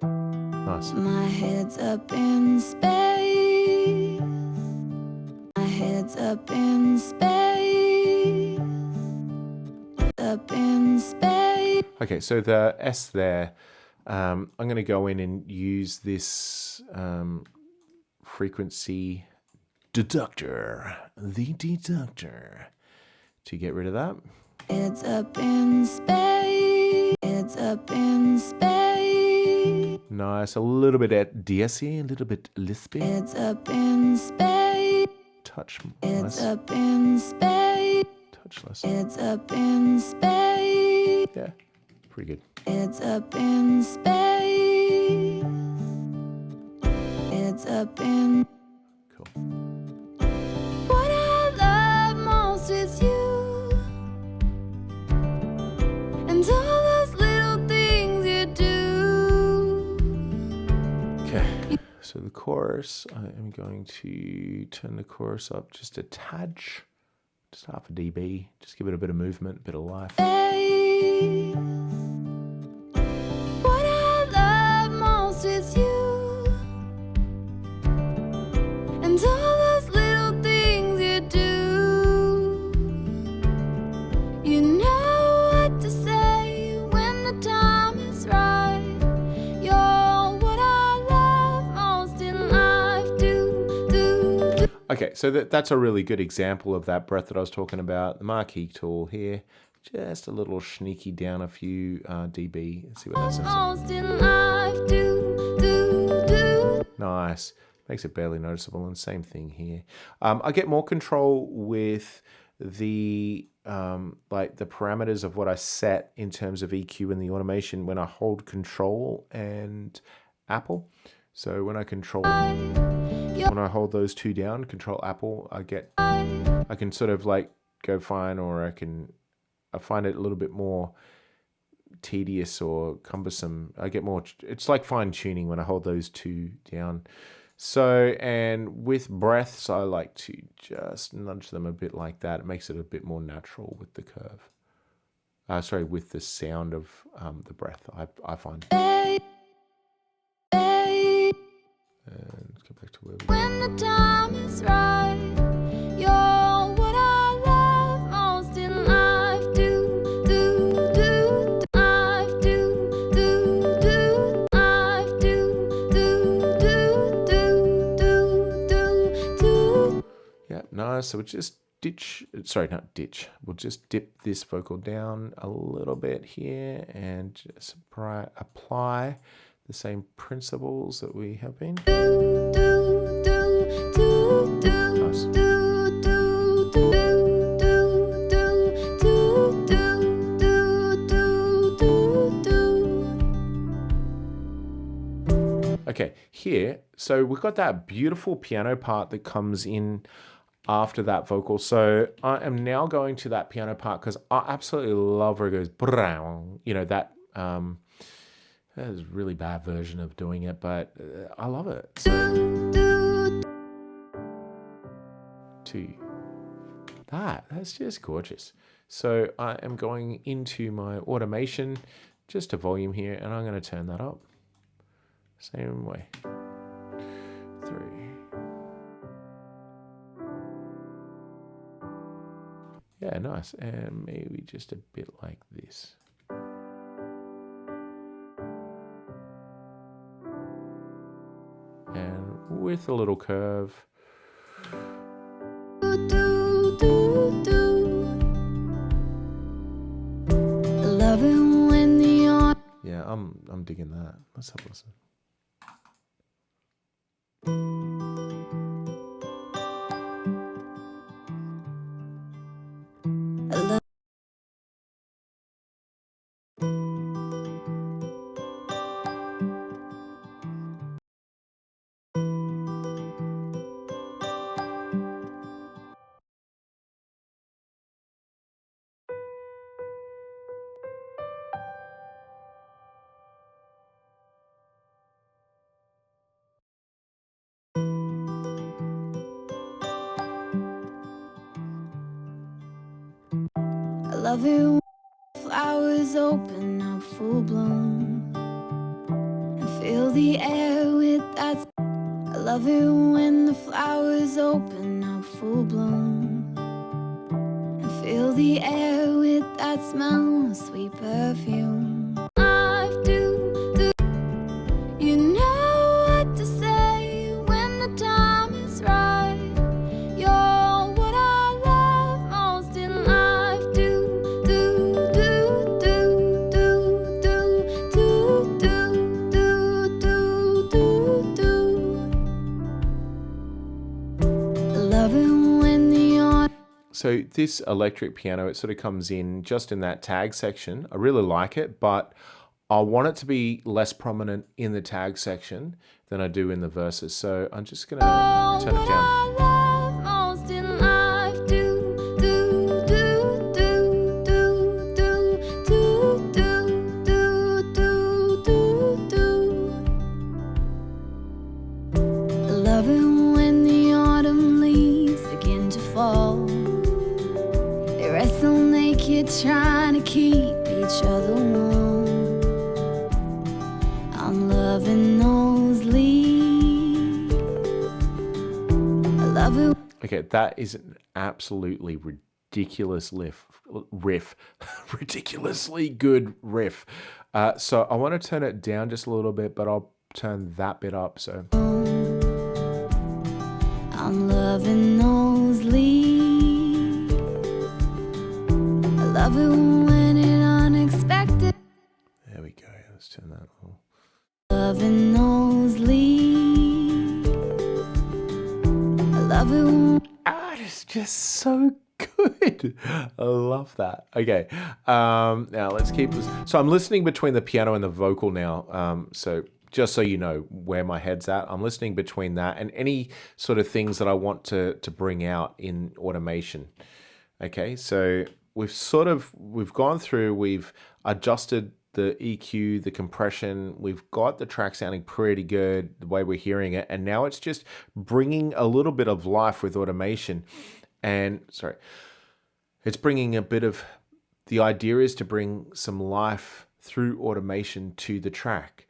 [SPEAKER 1] Nice.
[SPEAKER 2] My head's up in space. My head's up in space. Up in space.
[SPEAKER 1] Okay, so the S there, I'm going to go in and use this frequency deductor, the deductor, to get rid of that.
[SPEAKER 2] It's up in space. It's up in space.
[SPEAKER 1] Nice, a little bit at DeEssing, a little bit lispy.
[SPEAKER 2] It's up in space.
[SPEAKER 1] Touch
[SPEAKER 2] It's
[SPEAKER 1] less.
[SPEAKER 2] up in space.
[SPEAKER 1] Touch less.
[SPEAKER 2] It's up in space.
[SPEAKER 1] Yeah, pretty good.
[SPEAKER 2] It's up in space. It's up in.
[SPEAKER 1] Cool.
[SPEAKER 2] What I love most is you, and all those little things you do.
[SPEAKER 1] Okay, so the chorus, I am going to turn the chorus up just a tad, just half a dB, just give it a bit of movement, a bit of life.
[SPEAKER 2] What I love most is you, and all those little things you do. You know what to say when the time is right. You're what I love most in life. Do.
[SPEAKER 1] Okay, so that's a really good example of that breath that I was talking about. The marquee tool here, just a little sneaky down a few dB. Let's see what that sounds
[SPEAKER 2] Most in life. Do.
[SPEAKER 1] like. Nice. Makes it barely noticeable, and same thing here. I get more control with the like the parameters of what I set in terms of EQ and the automation when I hold Control and Apple. So when I hold those two down, Control Apple, I can sort of like go fine, or I find it a little bit more tedious or cumbersome. I get more, it's like fine tuning when I hold those two down. So, and with breaths, I like to just nudge them a bit like that. It makes it a bit more natural with the curve. With the sound of the breath, I find. And let's go back to where we
[SPEAKER 2] When the time is right, you're what I love most in life.
[SPEAKER 1] Yeah, nice. So we'll just we'll just dip this vocal down a little bit here and just apply the same principles that we have been. Nice. Okay, here, so we've got that beautiful piano part that comes in after that vocal. So I am now going to that piano part because I absolutely love where it goes, brown. You know, that is a really bad version of doing it, but I love it. So, that's just gorgeous. So I am going into my automation, just a volume here, and I'm going to turn that up. Same way. 3. Yeah, nice. And maybe just a bit like this. And with a little curve.
[SPEAKER 2] Love it when the
[SPEAKER 1] Yeah, I'm digging that. Let's have a listen.
[SPEAKER 2] I love it when flowers open up full bloom and fill the air with that. I love it when the flowers open up full bloom and fill the air with that smell of sweet perfume. Life do you know what to say when the time is right? You're what I love most in life. Love it when the
[SPEAKER 1] So this electric piano, it sort of comes in just in that tag section. I really like it, but I want it to be less prominent in the tag section than I do in the verses. So I'm just going to turn it down.
[SPEAKER 2] Love it when the autumn leaves begin to fall. They wrestle naked, trying to keep each other warm. I'm loving those leaves. I love it.
[SPEAKER 1] Okay, that is an absolutely ridiculous riff. Ridiculously good riff. So I want to turn it down just a little bit, but I'll turn that bit up. So
[SPEAKER 2] I'm loving those leaves. I love it when it unexpected.
[SPEAKER 1] there we go. Let's turn that on.
[SPEAKER 2] Loving those leaves. I love it when
[SPEAKER 1] It's just so good. I love that. Okay, now let's keep this. So I'm listening between the piano and the vocal now. So just so you know where my head's at, I'm listening between that and any sort of things that I want to bring out in automation. Okay, so we've gone through, we've adjusted the EQ, the compression, we've got the track sounding pretty good the way we're hearing it, and now it's just bringing a little bit of life with automation. And it's bringing a bit of, the idea is to bring some life through automation to the track.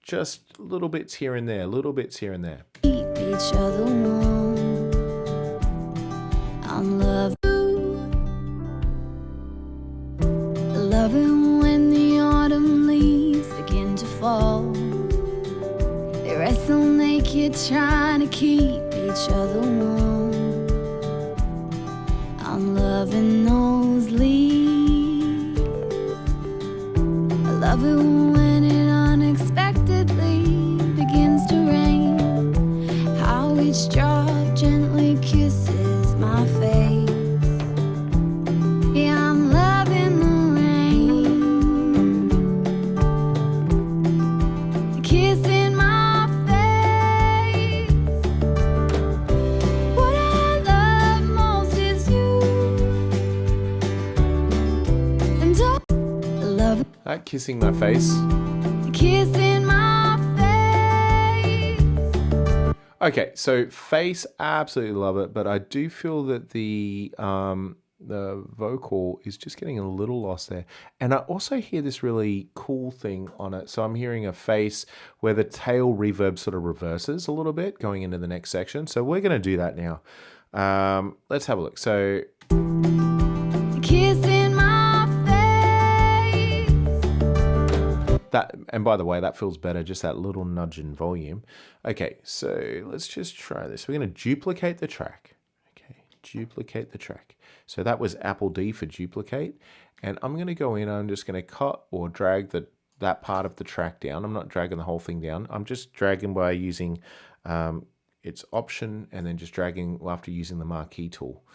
[SPEAKER 1] Just little bits here and there, little bits here and there.
[SPEAKER 2] keep each other warm. I'm loving. I love it when the autumn leaves begin to fall. They wrestle naked, trying to keep each other warm. I'm loving those leaves. I love it when it unexpectedly begins to rain. How each drop gently kisses my face. Yeah, I'm loving the rain, kissing my face. What I love most is you, and I love it.
[SPEAKER 1] That kissing my face.
[SPEAKER 2] Kissing my face.
[SPEAKER 1] Okay, so face, absolutely love it, but I do feel that the vocal is just getting a little lost there. And I also hear this really cool thing on it. So I'm hearing a face where the tail reverb sort of reverses a little bit going into the next section. So we're going to do that now. Let's have a look. So
[SPEAKER 2] Kissing my face.
[SPEAKER 1] that, and by the way, that feels better, just that little nudge in volume. Okay, so let's just try this. We're going to duplicate the track. Okay, duplicate the track. So that was Apple D for duplicate. And I'm going to go in, I'm just going to cut or drag that part of the track down. I'm not dragging the whole thing down. I'm just dragging by using its Option and then just dragging after using the marquee tool.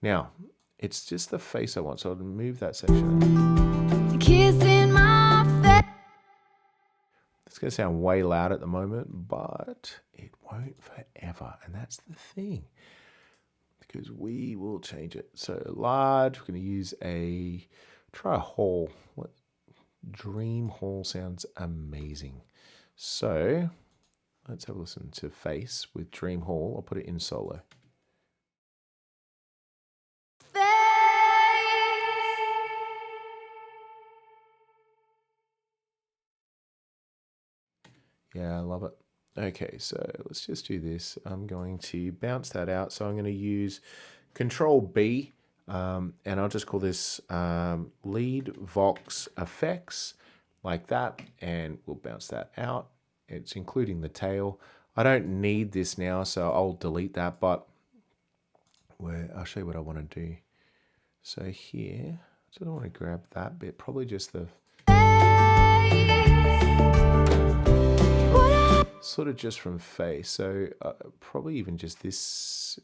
[SPEAKER 1] Now, it's just the face I want, so I'll move that section.
[SPEAKER 2] Kissing my face.
[SPEAKER 1] It's going to sound way loud at the moment, but it won't forever. And that's the thing, because we will change it. So large, we're going to use try a hall. What Dream Hall sounds amazing. So let's have a listen to face with Dream Hall. I'll put it in solo. Yeah, I love it. Okay, so let's just do this. I'm going to bounce that out. So I'm going to use Control B, and I'll just call this Lead Vox Effects, like that, and we'll bounce that out. It's including the tail. I don't need this now, so I'll delete that, but I'll show you what I want to do. So here, I don't want to grab that bit, probably just the... sort of just from face, so probably even just this,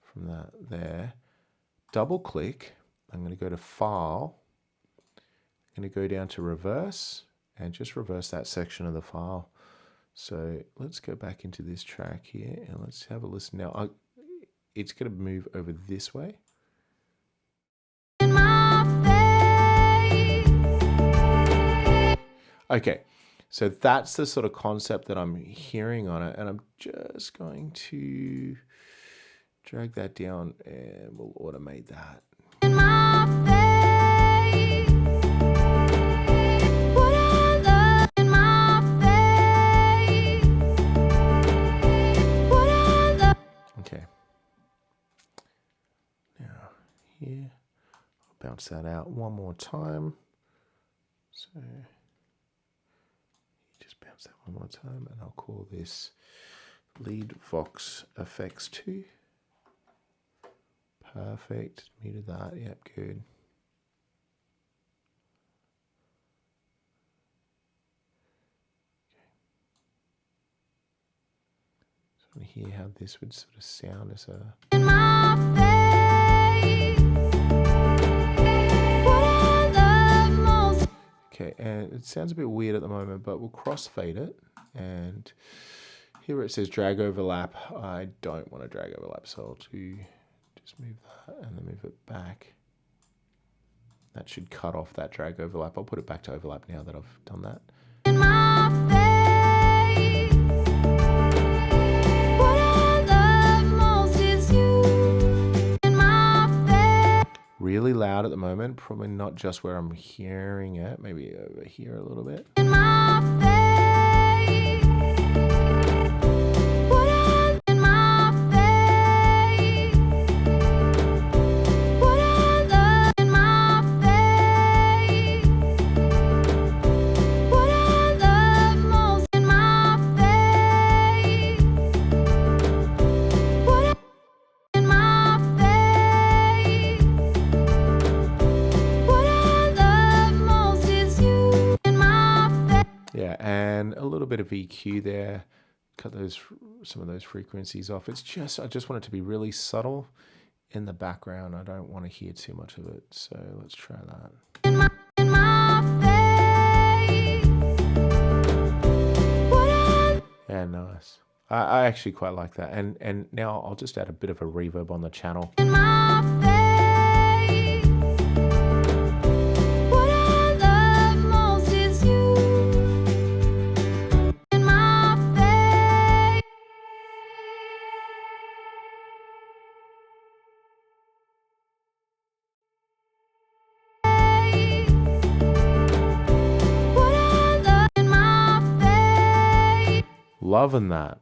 [SPEAKER 1] from that there. Double click, I'm going to go to File, I'm going to go down to Reverse, and just reverse that section of the file. So let's go back into this track here, and let's have a listen now. It's going to move over this way. Okay, so that's the sort of concept that I'm hearing on it, and I'm just going to drag that down and we'll automate that. Okay, now here, I'll bounce that out one more time. So just bounce that one more time, and I'll call this Lead Vox Effects 2. Perfect. Muted that. Yep, good. Okay. So I want to hear how this would sort of sound as a... Okay, and it sounds a bit weird at the moment, but we'll crossfade it, and here where it says drag overlap, I don't want to drag overlap, so I'll just move that and then move it back. That should cut off that drag overlap. I'll put it back to overlap now that I've done that. Really loud at the moment, probably not just where I'm hearing it, maybe over here a little bit. And a little bit of EQ there, cut some of those frequencies off. It's just, I just want it to be really subtle in the background. I don't want to hear too much of it, so let's try that. Yeah, nice. I actually quite like that. And now I'll just add a bit of a reverb on the channel. Loving that.